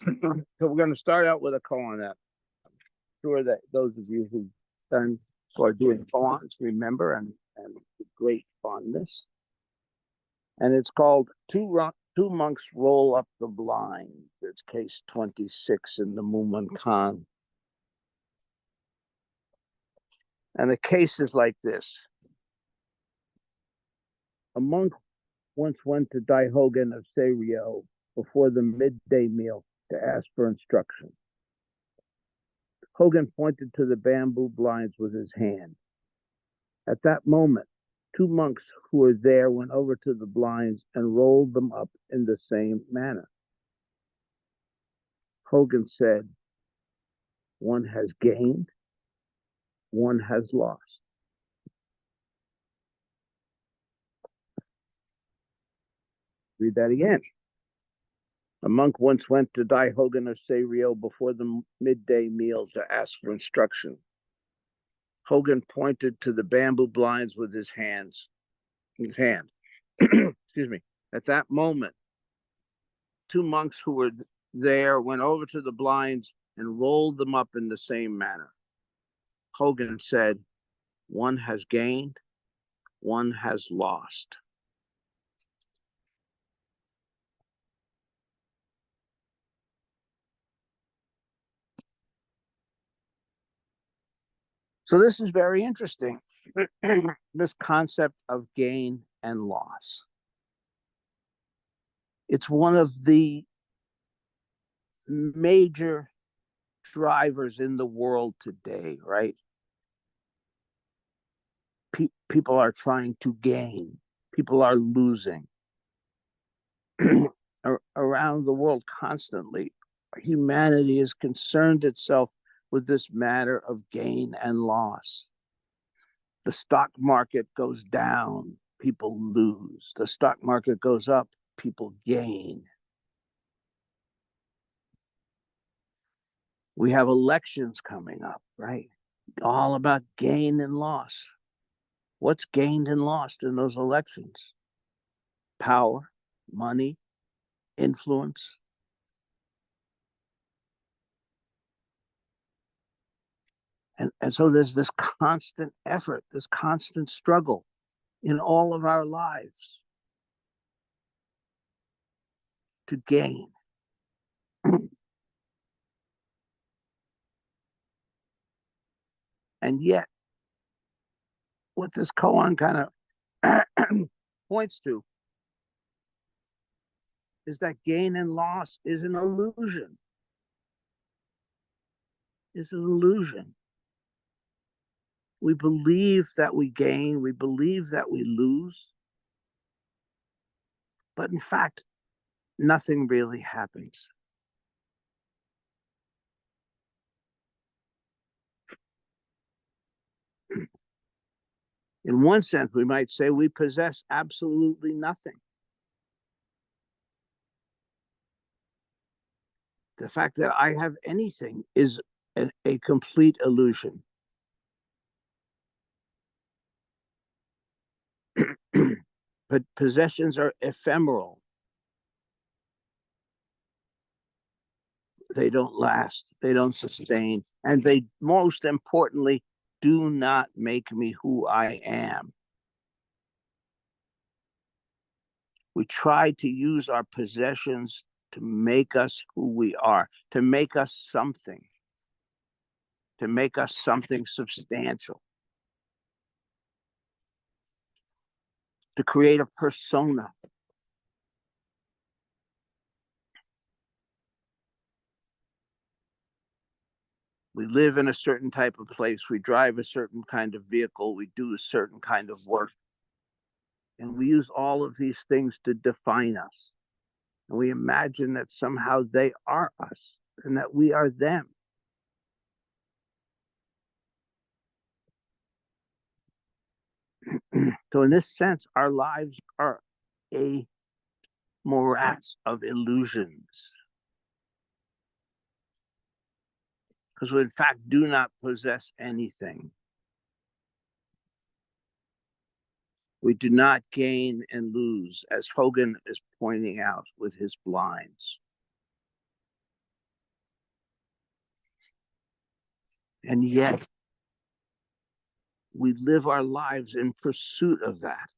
So we're going to start out with a koan that I'm sure that those of you who've done or are doing koans remember and with great fondness. And it's called Two Monks Roll Up the Blind. It's case 26 in the Muman Khan. And the case is like this. A monk once went to Daihogan of Seiryo before the midday meal to ask for instruction. Hogan pointed to the bamboo blinds with his hand. At that moment, two monks who were there went over to the blinds and rolled them up in the same manner. Hogan said, "One has gained, one has lost." Read that again. A monk once went to Daihogan of Seiryo before the midday meal to ask for instruction. Hogan pointed to the bamboo blinds with his hand. Excuse me. At that moment, two monks who were there went over to the blinds and rolled them up in the same manner. Hogan said, "One has gained, one has lost." So this is very interesting, this concept of gain and loss. It's one of the major drivers in the world today, right? People are trying to gain. People are losing. Around the world constantly, humanity has concerned itself with this matter of gain and loss. The stock market goes down, people lose. The stock market goes up, people gain. We have elections coming up, right? All about gain and loss. What's gained and lost in those elections? Power, money, influence. And so there's this constant effort, this constant struggle in all of our lives to gain. And yet, what this koan kind of points to is that gain and loss is an illusion. It's an illusion. We believe that we gain, we believe that we lose, but in fact, nothing really happens. In one sense, we might say we possess absolutely nothing. The fact that I have anything is a complete illusion. But possessions are ephemeral. They don't last, they don't sustain, and they, most importantly, do not make me who I am. We try to use our possessions to make us who we are, to make us something substantial, to create a persona. We live in a certain type of place, we drive a certain kind of vehicle, we do a certain kind of work. And we use all of these things to define us. And we imagine that somehow they are us and that we are them. So in this sense, our lives are a morass of illusions. Because we in fact do not possess anything. We do not gain and lose, as Hogan is pointing out with his blinds. And yet we live our lives in pursuit of that.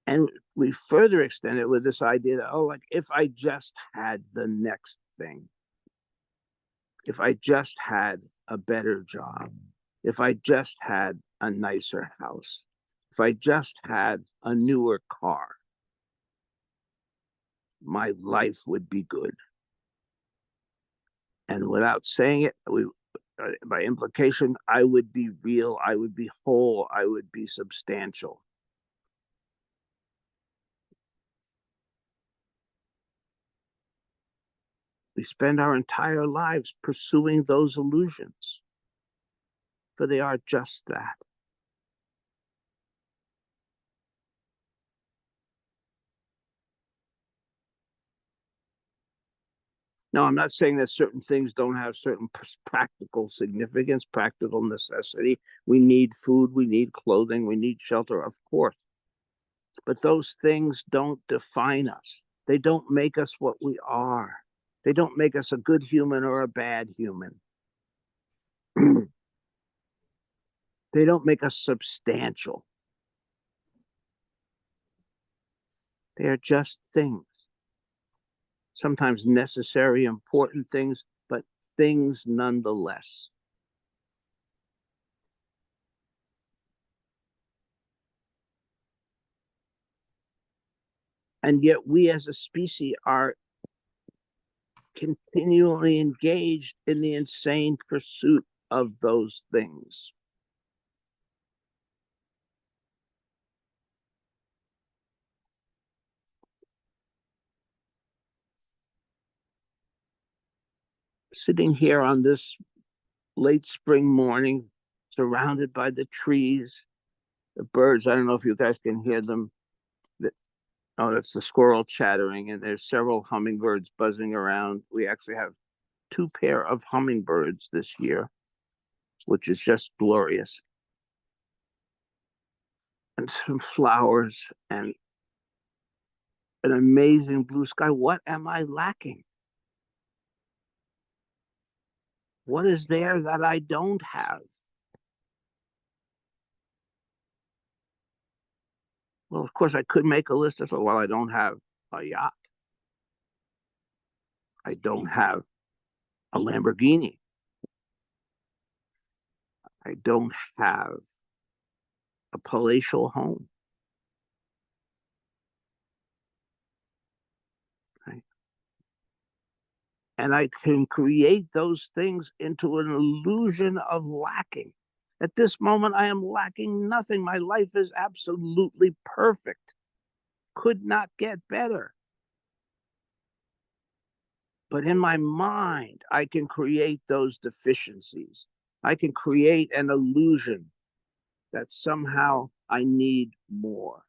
And we further extend it with this idea that, oh, like if I just had the next thing, if I just had a better job, if I just had a nicer house, if I just had a newer car, my life would be good. And without saying it, by implication, I would be real, I would be whole, I would be substantial. We spend our entire lives pursuing those illusions, for they are just that. No, I'm not saying that certain things don't have certain practical significance, practical necessity. We need food, we need clothing, we need shelter, of course. But those things don't define us. They don't make us what we are. They don't make us a good human or a bad human. They don't make us substantial. They are just things. Sometimes necessary, important things, but things nonetheless. And yet we as a species are continually engaged in the insane pursuit of those things. Sitting here on this late spring morning, surrounded by the trees, the birds, I don't know if you guys can hear them. Oh, that's the squirrel chattering, and there's several hummingbirds buzzing around. We actually have two pair of hummingbirds this year, which is just glorious. And some flowers and an amazing blue sky. What am I lacking? What is there that I don't have? Well, of course, I could make a list of, well, I don't have a yacht. I don't have a Lamborghini. I don't have a palatial home. Right? And I can create those things into an illusion of lacking. At this moment, I am lacking nothing. My life is absolutely perfect. Could not get better. But in my mind, I can create those deficiencies. I can create an illusion that somehow I need more.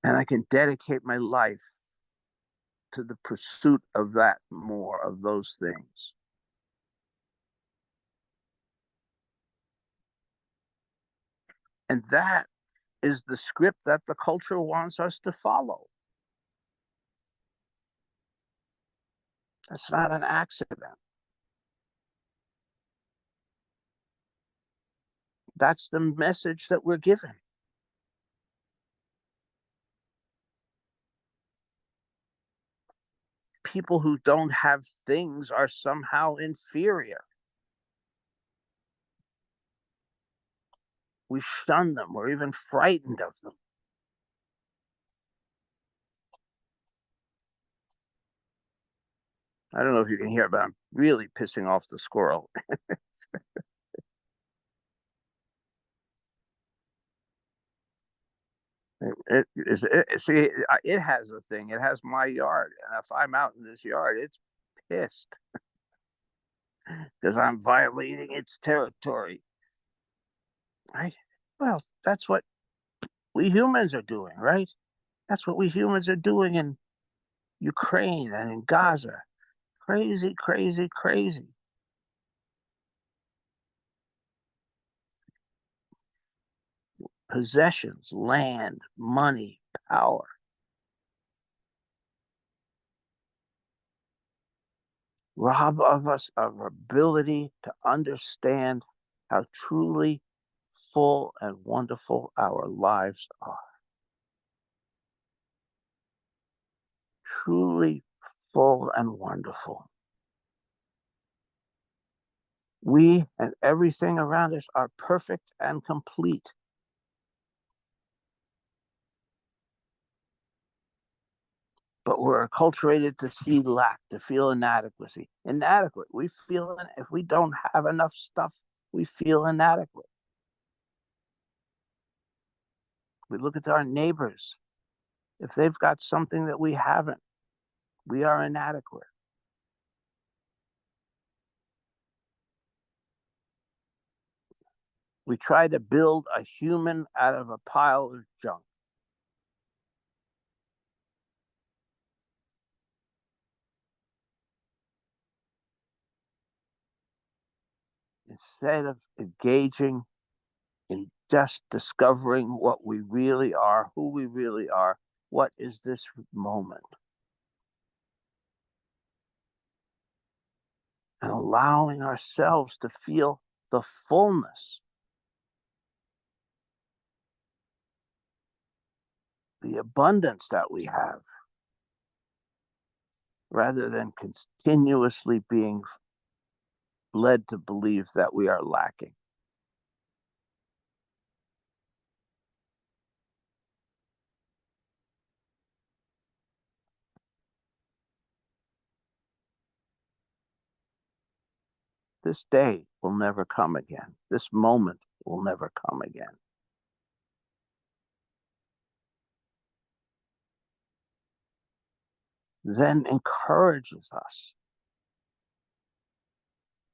And I can dedicate my life to the pursuit of that more, of those things. And that is the script that the culture wants us to follow. That's not an accident. That's the message that we're given. People who don't have things are somehow inferior. We shun them. We're even frightened of them. I don't know if you can hear, but I'm really pissing off the squirrel. See, it has a thing. It has my yard, and if I'm out in this yard, it's pissed because I'm violating its territory. Right? Well, that's what we humans are doing, right? That's what we humans are doing in Ukraine and in Gaza. Crazy, crazy, crazy. possessions, land, money, power, rob of us of our ability to understand how truly full and wonderful our lives are. Truly full and wonderful. We and everything around us are perfect and complete. But we're acculturated to see lack, to feel inadequacy. Inadequate. We feel if we don't have enough stuff, we feel inadequate. We look at our neighbors. If they've got something that we haven't, we are inadequate. We try to build a human out of a pile of junk. Instead of engaging in just discovering what we really are, who we really are, what is this moment? And allowing ourselves to feel the fullness, the abundance that we have, rather than continuously being led to believe that we are lacking. This day will never come again. This moment will never come again. Then encourages us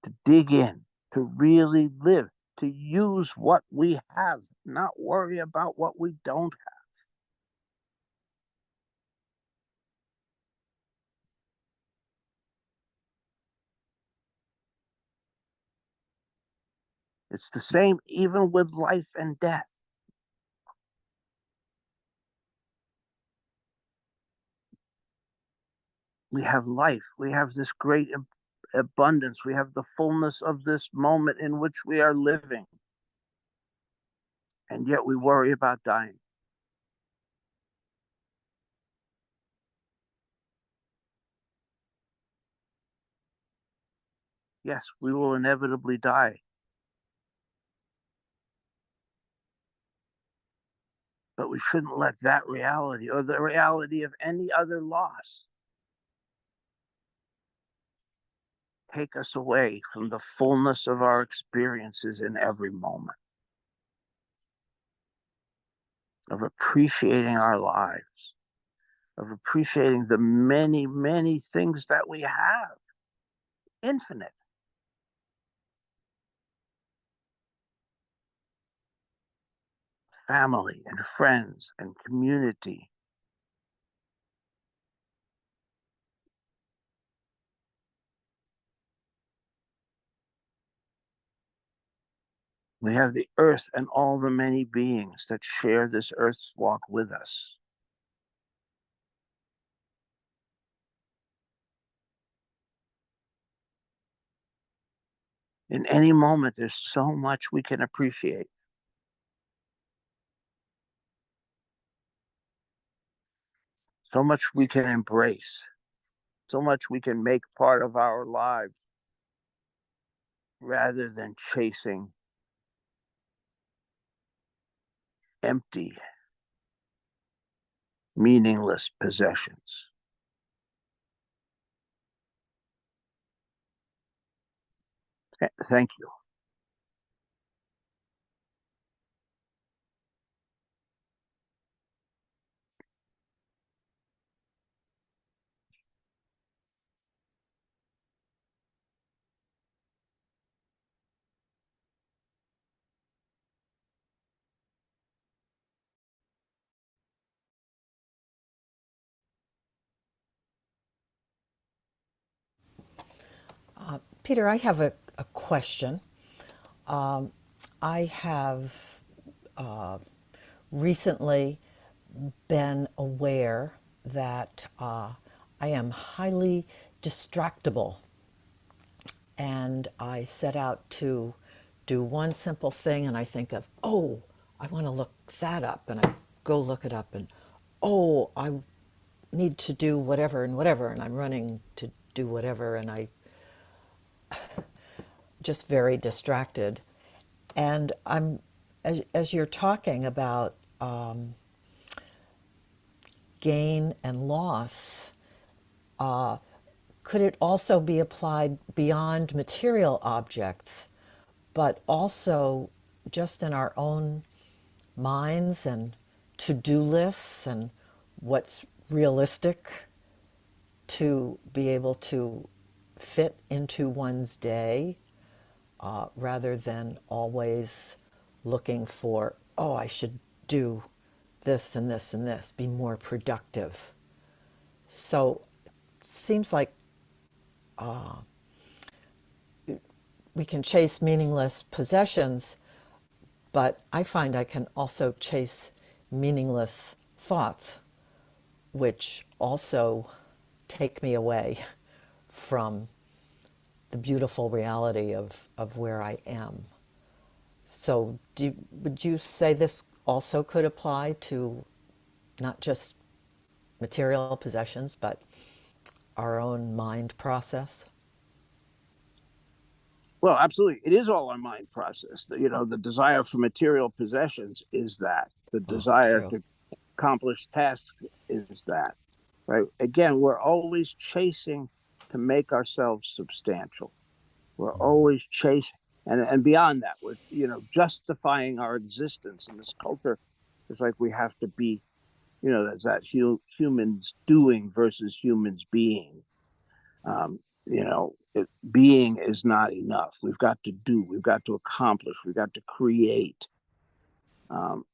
to dig in, to really live, to use what we have, not worry about what we don't have. It's the same even with life and death. We have life, we have this great abundance, we have the fullness of this moment in which we are living, and yet we worry about dying. Yes, we will inevitably die, but we shouldn't let that reality or the reality of any other loss take us away from the fullness of our experiences in every moment, of appreciating our lives, of appreciating the many, many things that we have, infinite. Family and friends and community. We have the earth and all the many beings that share this earth's walk with us. In any moment, there's so much we can appreciate. So much we can embrace, so much we can make part of our lives rather than chasing empty, meaningless possessions. Thank you. Peter, I have a question. I have recently been aware that I am highly distractible, and I set out to do one simple thing, and I think of, oh, I want to look that up, and I go look it up, and oh, I need to do whatever and whatever, and I'm running to do whatever, and I just very distracted. And I'm, as you're talking about gain and loss, could it also be applied beyond material objects, but also just in our own minds and to do lists and what's realistic to be able to fit into one's day, rather than always looking for, oh, I should do this and this and this, be more productive. So it seems like we can chase meaningless possessions, but I find I can also chase meaningless thoughts, which also take me away from the beautiful reality of where I am. So, would you say this also could apply to not just material possessions, but our own mind process? Well, absolutely. It is all our mind process. The desire for material possessions is that. The Oh, desire true. to accomplish tasks is that. Right? Again, we're always chasing to make ourselves substantial. We're always chasing, and beyond that, we're justifying our existence in this culture. It's like we have to be, there's that humans doing versus humans being. Being is not enough. We've got to do, we've got to accomplish, we've got to create,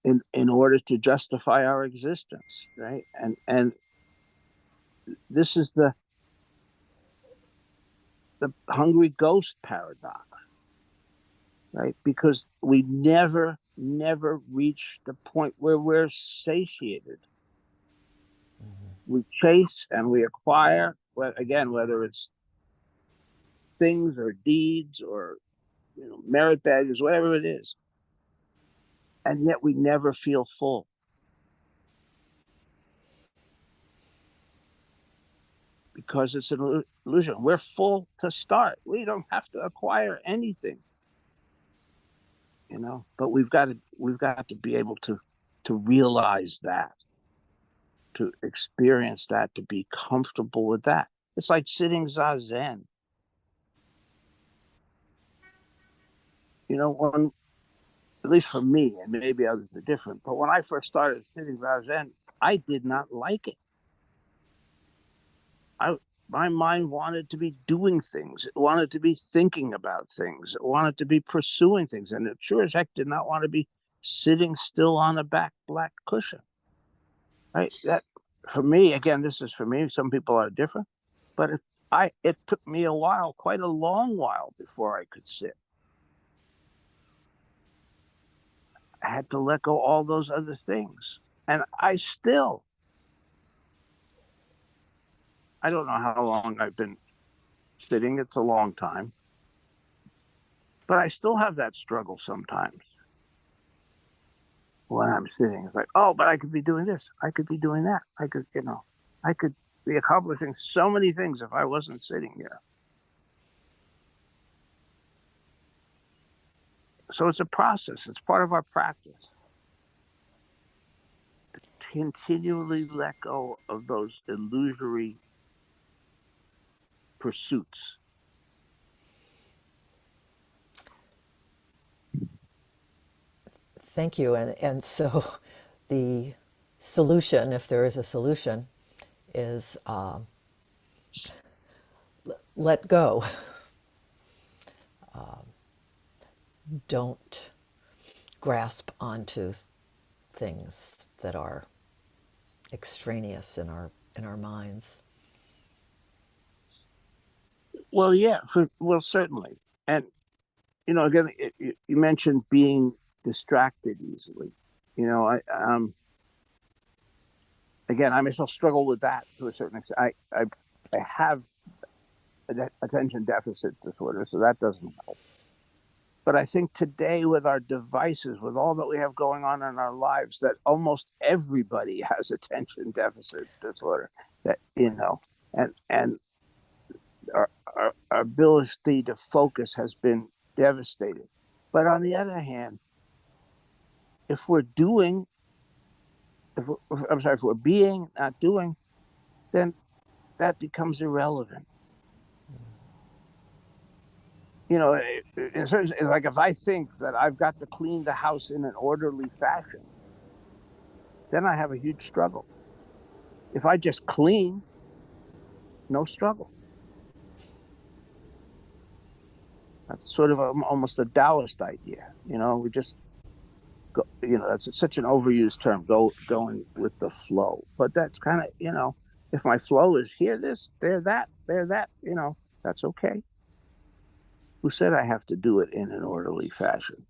in order to justify our existence, right? And this is the hungry ghost paradox, right? Because we never reach the point where we're satiated. We chase and we acquire, again, whether it's things or deeds or merit badges, whatever it is, and yet we never feel full because it's an illusion. We're full to start. We don't have to acquire anything, but we've got to be able to realize that, to experience that, to be comfortable with that. It's like sitting zazen. When, at least for me, and maybe others are different, but when I first started sitting zazen, I did not like it. I My mind wanted to be doing things. It wanted to be thinking about things. It wanted to be pursuing things, and it sure as heck did not want to be sitting still on a back black cushion. Right? That, for me, again, this is for me. Some people are different, but it took me a while, quite a long while, before I could sit. I had to let go all those other things, and I don't know how long I've been sitting. It's a long time, but I still have that struggle sometimes when I'm sitting. It's like, oh, but I could be doing this. I could be doing that. I could be accomplishing so many things if I wasn't sitting here. So it's a process. It's part of our practice. Continually let go of those illusory pursuits. Thank you. And so the solution, if there is a solution, is let go. Don't grasp onto things that are extraneous in our minds. Well, yeah, well, certainly. And again, you mentioned being distracted easily. You know, again, I myself struggle with that to a certain extent. I have attention deficit disorder, so that doesn't help. But I think today, with our devices, with all that we have going on in our lives, that almost everybody has attention deficit disorder. That, you know, and our ability to focus has been devastated. But on the other hand, if we're doing, if we're being, not doing, then that becomes irrelevant. You know, in certain, like if I think that I've got to clean the house in an orderly fashion, then I have a huge struggle. If I just clean, no struggle. That's sort of almost a Taoist idea. You know, we just go, you know, that's such an overused term, going with the flow. But that's kind of, you know, if my flow is here, this, there, that, you know, that's okay. Who said I have to do it in an orderly fashion?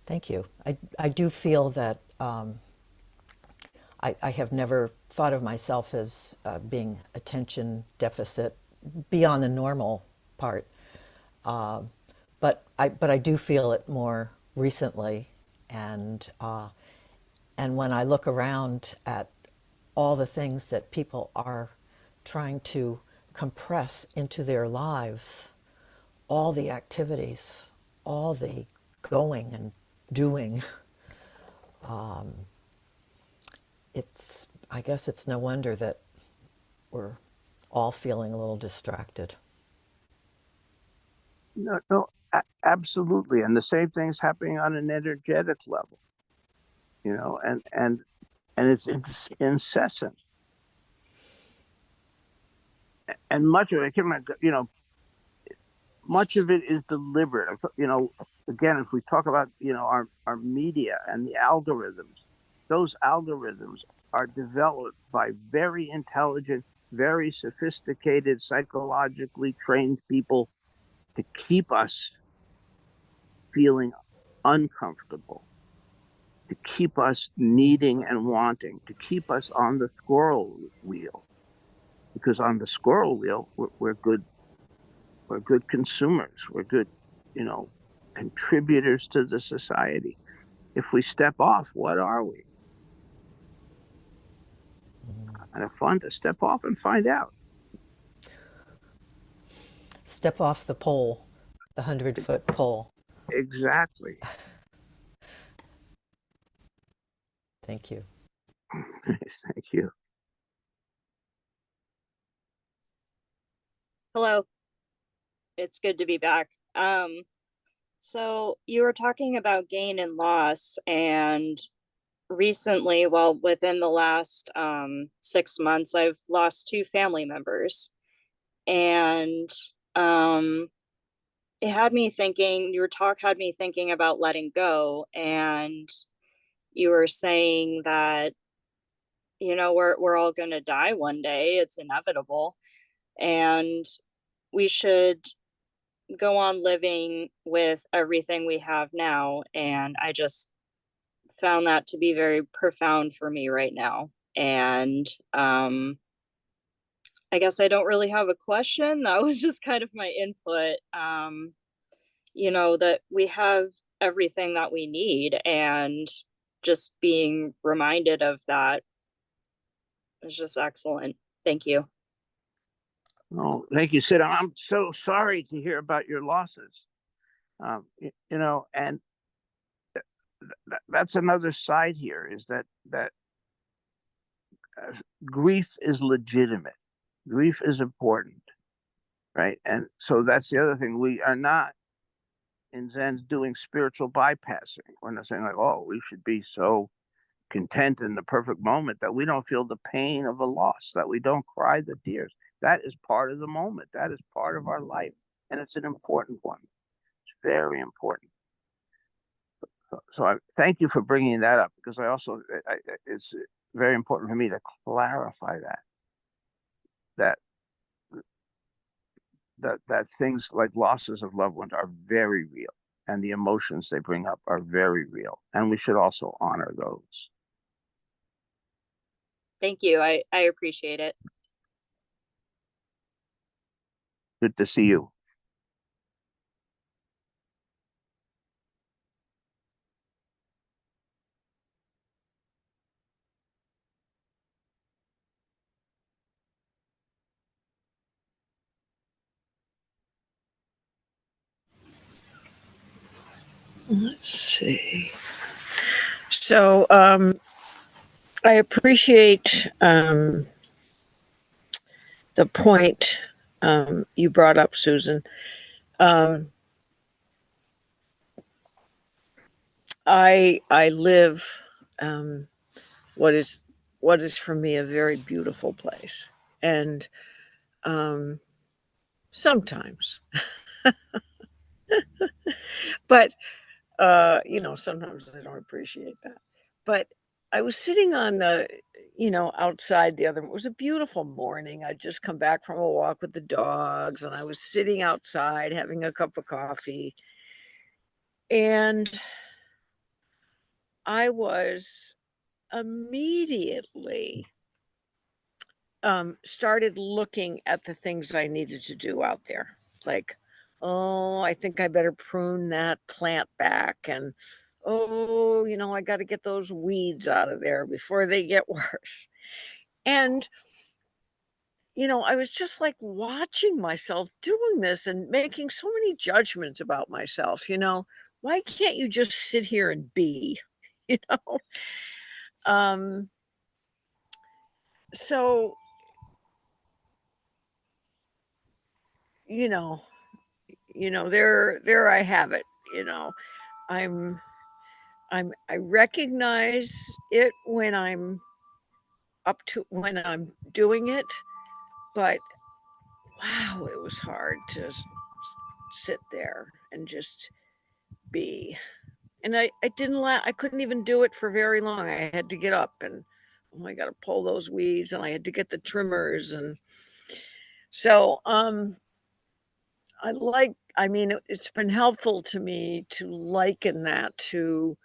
Thank you. I do feel that I have never thought of myself as being attention deficit beyond the normal part. But I do feel it more recently, and when I look around at all the things that people are trying to compress into their lives, all the activities, all the going and doing, I guess it's no wonder that we're all feeling a little distracted. No, no, absolutely. And the same thing's happening on an energetic level, you know, and it's incessant. And much of it, you know, much of it is deliberate. You know, again, if we talk about, you know, our media and the algorithms, those algorithms are developed by very intelligent, very sophisticated, psychologically trained people to keep us feeling uncomfortable, to keep us needing and wanting, to keep us on the squirrel wheel. Because on the squirrel wheel, we're good. We're good consumers. We're good, you know, contributors to the society. If we step off, what are we? And it's fun to step off and find out. Step off the pole, the 100-foot pole. Exactly. Thank you. Thank you. Hello. It's good to be back. So you were talking about gain and loss, and recently, well, within the last 6 months, I've lost two family members. And it had me thinking, your talk had me thinking about letting go, and you were saying that, you know, we're all gonna die one day, it's inevitable, and we should go on living with everything we have now. And I just found that to be very profound for me right now. And I guess I don't really have a question. That was just kind of my input. You know, that we have everything that we need, and just being reminded of that is just excellent. Thank you. Oh, thank you, Sid. I'm so sorry to hear about your losses. You know, and that's another side here, is that grief is legitimate. Grief is important, right? And so that's the other thing. We are not in Zen doing spiritual bypassing. We're not saying like, oh, we should be so content in the perfect moment that we don't feel the pain of a loss, that we don't cry the tears. That is part of the moment. That is part of our life. And it's an important one. It's very important. So I thank you for bringing that up, because it's very important for me to clarify that that things like losses of loved ones are very real, and the emotions they bring up are very real, and we should also honor those. Thank you. I appreciate it. Good to see you. Let's see. So I appreciate the point you brought up, Susan. I live what is for me a very beautiful place, and sometimes, but sometimes I don't appreciate that. But I was sitting on the, outside the other. It was a beautiful morning. I'd just come back from a walk with the dogs, and I was sitting outside having a cup of coffee, and I was immediately started looking at the things I needed to do out there. Like, oh, I think I better prune that plant back. And, oh, I got to get those weeds out of there before they get worse. And, I was just like watching myself doing this and making so many judgments about myself. Why can't you just sit here and be? You know? Um, so, you know, there I have it. I'm I recognize it when I'm doing it, but wow, it was hard to sit there and just be. And I didn't I couldn't even do it for very long. I had to get up and, oh, I got to pull those weeds, and I had to get the trimmers. And so it's been helpful to me to liken that to,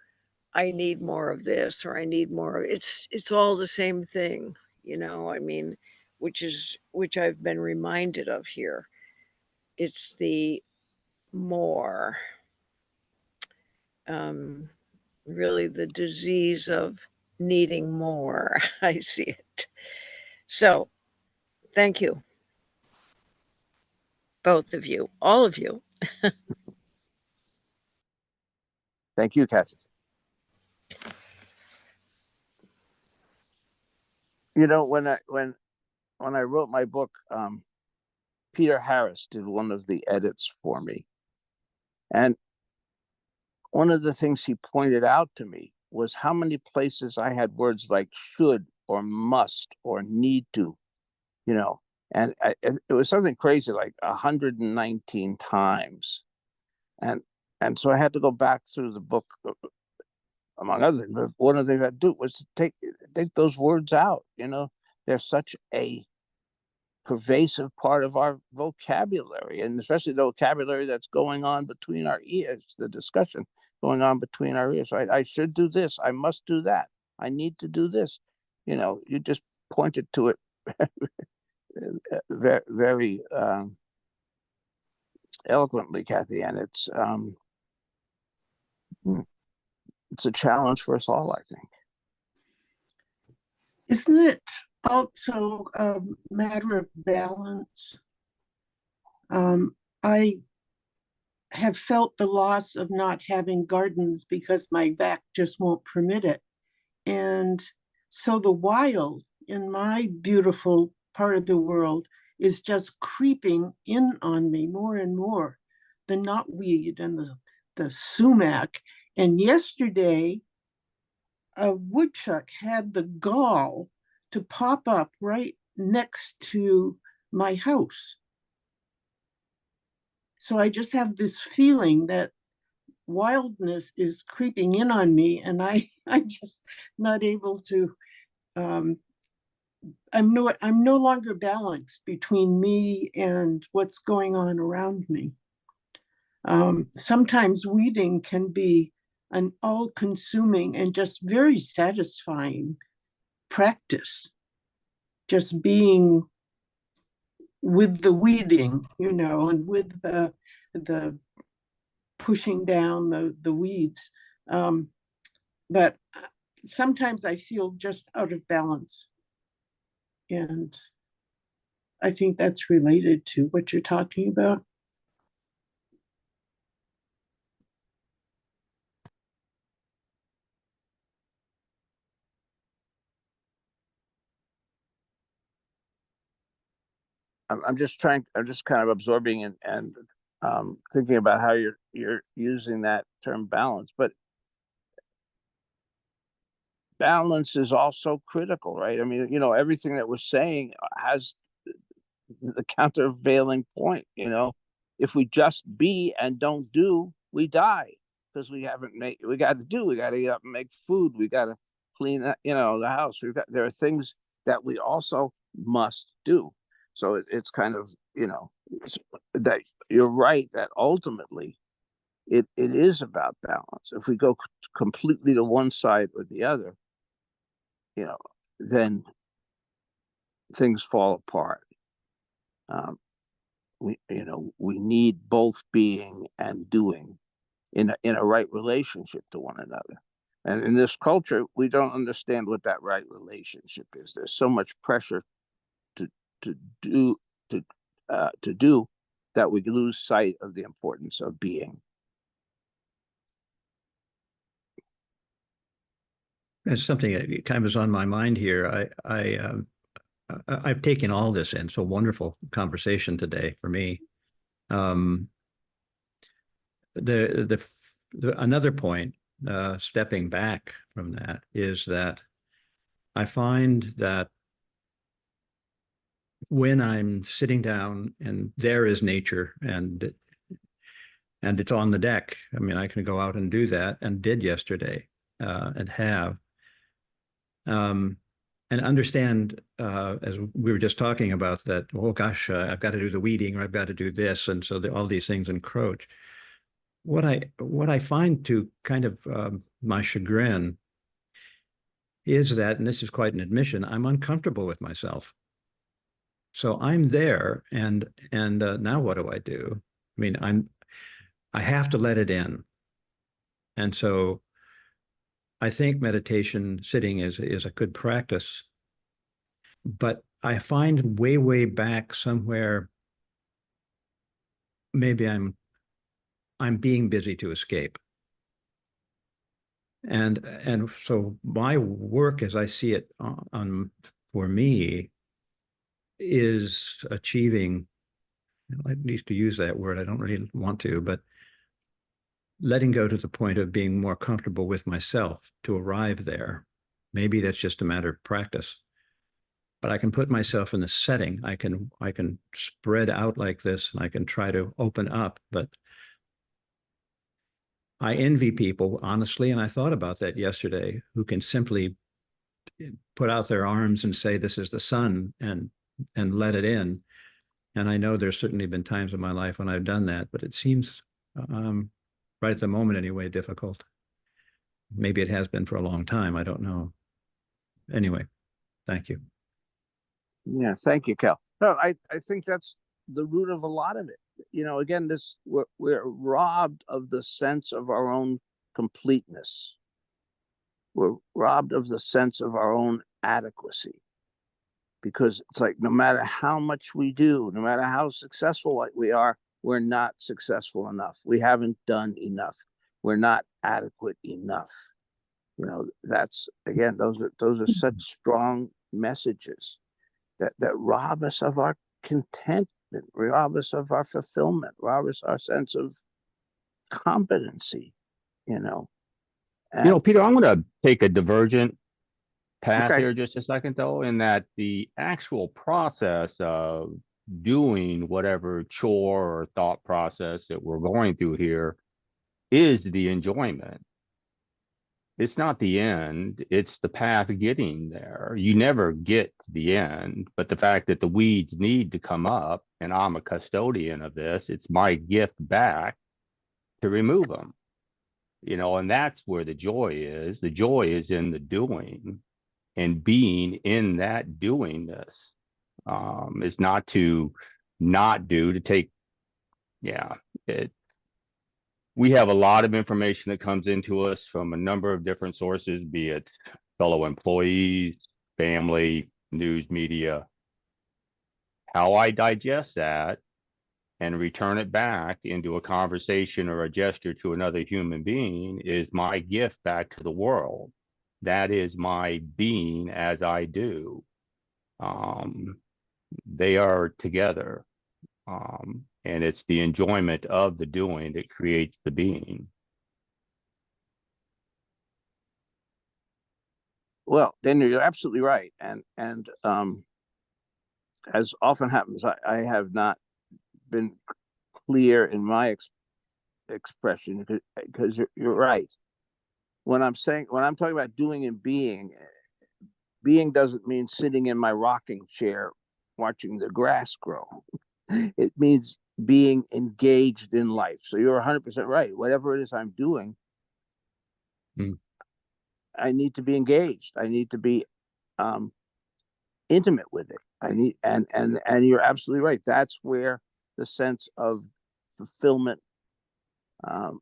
I need more of this, or I need more. It's all the same thing, which I've been reminded of here. It's the more, really the disease of needing more. I see it. So thank you, both of you, all of you. Thank you, Kathy. When I wrote my book, Peter Harris did one of the edits for me. And one of the things he pointed out to me was how many places I had words like should or must or need to, and it was something crazy, like 119 times. And so I had to go back through the book, among other things. But one of the things I do was to take those words out. They're such a pervasive part of our vocabulary, and especially the vocabulary that's going on between our ears, the discussion going on between our ears. Right? I should do this. I must do that. I need to do this. You just pointed to it very, very eloquently, Kathy, and it's a challenge for us all, I think. Isn't it also a matter of balance? I have felt the loss of not having gardens because my back just won't permit it. And so the wild in my beautiful part of the world is just creeping in on me more and more. The knotweed and the sumac. And yesterday, a woodchuck had the gall to pop up right next to my house. So I just have this feeling that wildness is creeping in on me, and I'm just not able to I'm no longer balanced between me and what's going on around me. Sometimes weeding can be an all-consuming and just very satisfying practice. Just being with the weeding, and with the pushing down the weeds. But sometimes I feel just out of balance. And I think that's related to what you're talking about. I'm just kind of absorbing and thinking about how you're using that term balance, but balance is also critical, right? I mean, everything that we're saying has the countervailing point. If we just be and don't do, we die, because we got to get up and make food. We got to clean that, the house. There are things that we also must do. So it's kind of, that you're right, that ultimately it is about balance. If we go completely to one side or the other, then things fall apart. We need both being and doing in a right relationship to one another. And in this culture, we don't understand what that right relationship is. There's so much pressure to do that we lose sight of the importance of being. It's something that kind of is on my mind here. I've taken all this in. So wonderful conversation today for me. Another point, stepping back from that, is that I find that when I'm sitting down and there is nature and it's on the deck, I mean, I can go out and do that, and did yesterday, and have. And understand, as we were just talking about, that, oh gosh, I've got to do the weeding, or I've got to do this, and so all these things encroach. What I find, to kind of my chagrin, is that, and this is quite an admission, I'm uncomfortable with myself. So I'm there, and now what do I do? I mean, I have to let it in, and so I think meditation, sitting, is a good practice. But I find way back somewhere, maybe I'm being busy to escape. And so my work, as I see it, for me, is achieving, I need to use that word, I don't really want to, but letting go to the point of being more comfortable with myself to arrive there. Maybe that's just a matter of practice. But I can put myself in a setting. I can spread out like this, and I can try to open up. But I envy people, honestly, and I thought about that yesterday, who can simply put out their arms and say, "This is the sun," and let it in. And I know there's certainly been times in my life when I've done that, but it seems, right at the moment anyway, difficult. Maybe it has been for a long time. I don't know. Anyway, thank you. Yeah, thank you, Cal. No, I think that's the root of a lot of it. Again, we're robbed of the sense of our own completeness. We're robbed of the sense of our own adequacy, because it's like, no matter how much we do, no matter how successful we are, we're not successful enough. We haven't done enough. We're not adequate enough. That's, again, those are such strong messages that rob us of our contentment, rob us of our fulfillment, rob us our sense of competency. Peter, I'm going to take a divergent path Okay. here just a second, though, in that the actual process of doing whatever chore or thought process that we're going through here is the enjoyment. it's not the end, it's the path getting there. You never get to the end, but the fact that the weeds need to come up and I'm a custodian of this, it's my gift back to remove them. And that's where the joy is. The joy is in the doing and being in that doingness. Is not to not do, to take, yeah, we have a lot of information that comes into us from a number of different sources, be it fellow employees, family, news media. How I digest that and return it back into a conversation or a gesture to another human being is my gift back to the world. That is my being as I do. They are together. And it's the enjoyment of the doing that creates the being. Well, Daniel, you're absolutely right. And as often happens, I have not been clear in my expression because you're right. When I'm talking about doing and being doesn't mean sitting in my rocking chair watching the grass grow. It means being engaged in life. So you're 100% right. Whatever it is I'm doing, I need to be engaged. I need to be intimate with it. I need and you're absolutely right. That's where the sense of fulfillment, but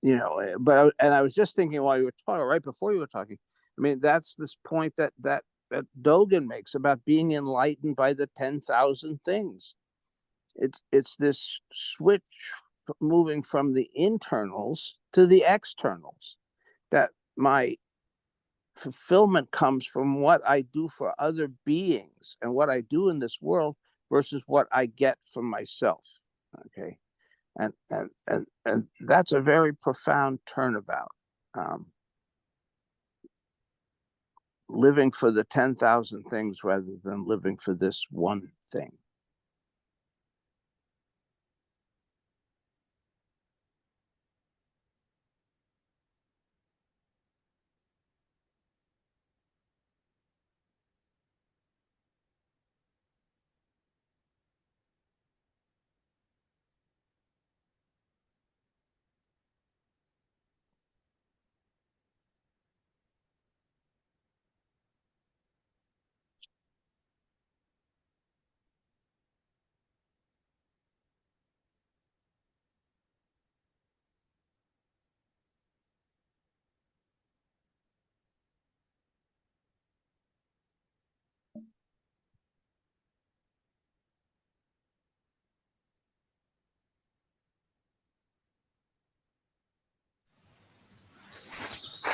I was just thinking while you were talking, right before you were talking, I mean, that's this point that Dogen makes about being enlightened by the 10,000 things. It's this switch moving from the internals to the externals, that my fulfillment comes from what I do for other beings and what I do in this world versus what I get from myself. Okay. And that's a very profound turnabout. Living for the 10,000 things rather than living for this one thing.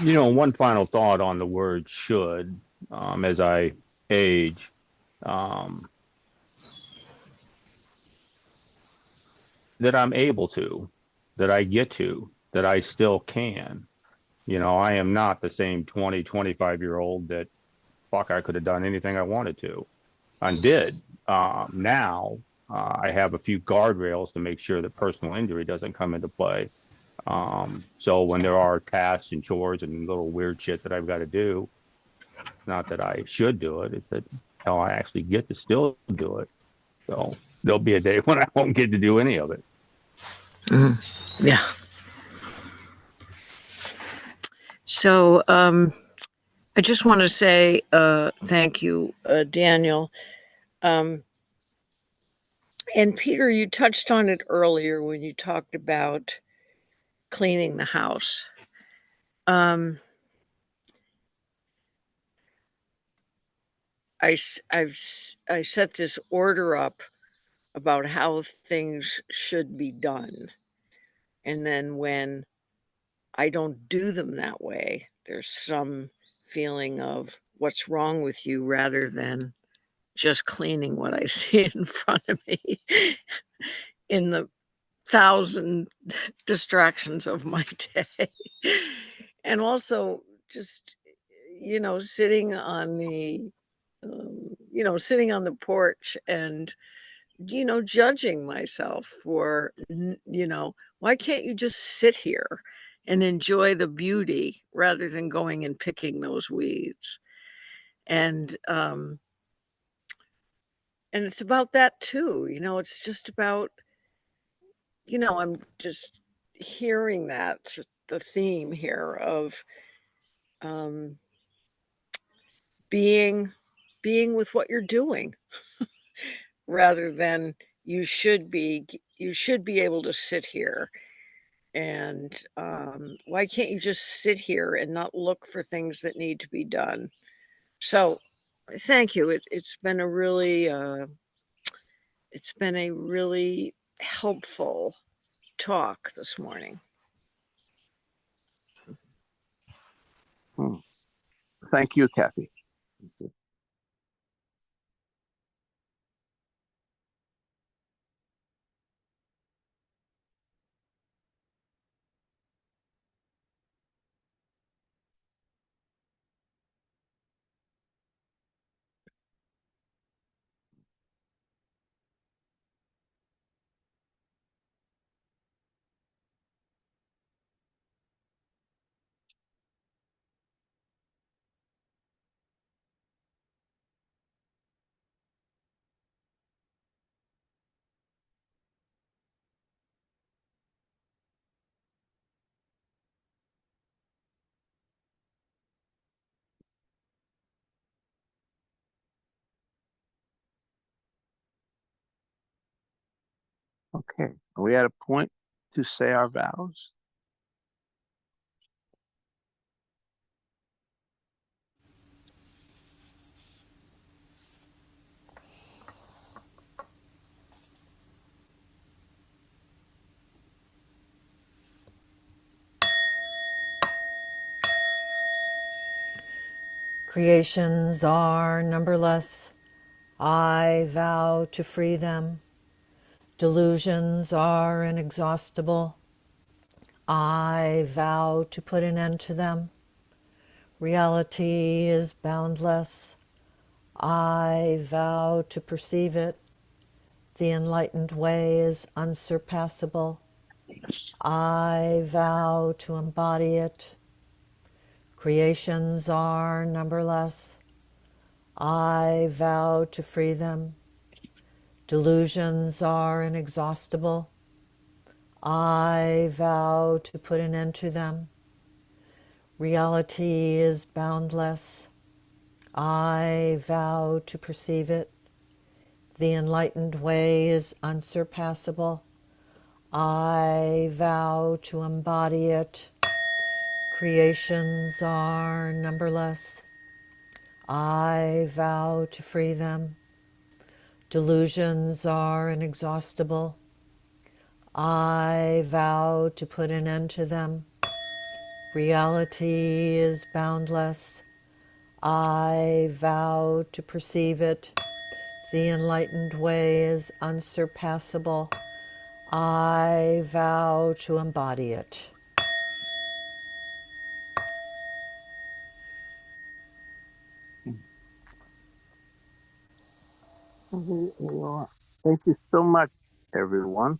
One final thought on the word should, as I age, that I'm able to, that I get to, that I still can. I am not the same 20, 25-year-old that, fuck, I could have done anything I wanted to and did. Now, I have a few guardrails to make sure that personal injury doesn't come into play. So when there are tasks and chores and little weird shit that I've got to do, not that I should do it, it's that hell, I actually get to still do it. So there'll be a day when I won't get to do any of it. Yeah. So I just want to say thank you, Daniel. And Peter, you touched on it earlier when you talked about cleaning the house. I set this order up about how things should be done. And then when I don't do them that way, there's some feeling of what's wrong with you rather than just cleaning what I see in front of me in the 1,000 distractions of my day. And also just, sitting on the, sitting on the porch and, judging myself for, why can't you just sit here and enjoy the beauty rather than going and picking those weeds. And it's about that too, you know, it's just about, you know, I'm just hearing that the theme here of um, being with what you're doing rather than you should be able to sit here and why can't you just sit here and not look for things that need to be done? So thank you. It's been a really helpful talk this morning. Thank you, Kathy. Okay, are we at a point to say our vows? Creations are numberless. I vow to free them. Delusions are inexhaustible. I vow to put an end to them. Reality is boundless. I vow to perceive it. The enlightened way is unsurpassable. I vow to embody it. Creations are numberless. I vow to free them. Delusions are inexhaustible. I vow to put an end to them. Reality is boundless. I vow to perceive it. The enlightened way is unsurpassable. I vow to embody it. Creations are numberless. I vow to free them. Delusions are inexhaustible. I vow to put an end to them. Reality is boundless. I vow to perceive it. The enlightened way is unsurpassable. I vow to embody it. Well, thank you so much, everyone.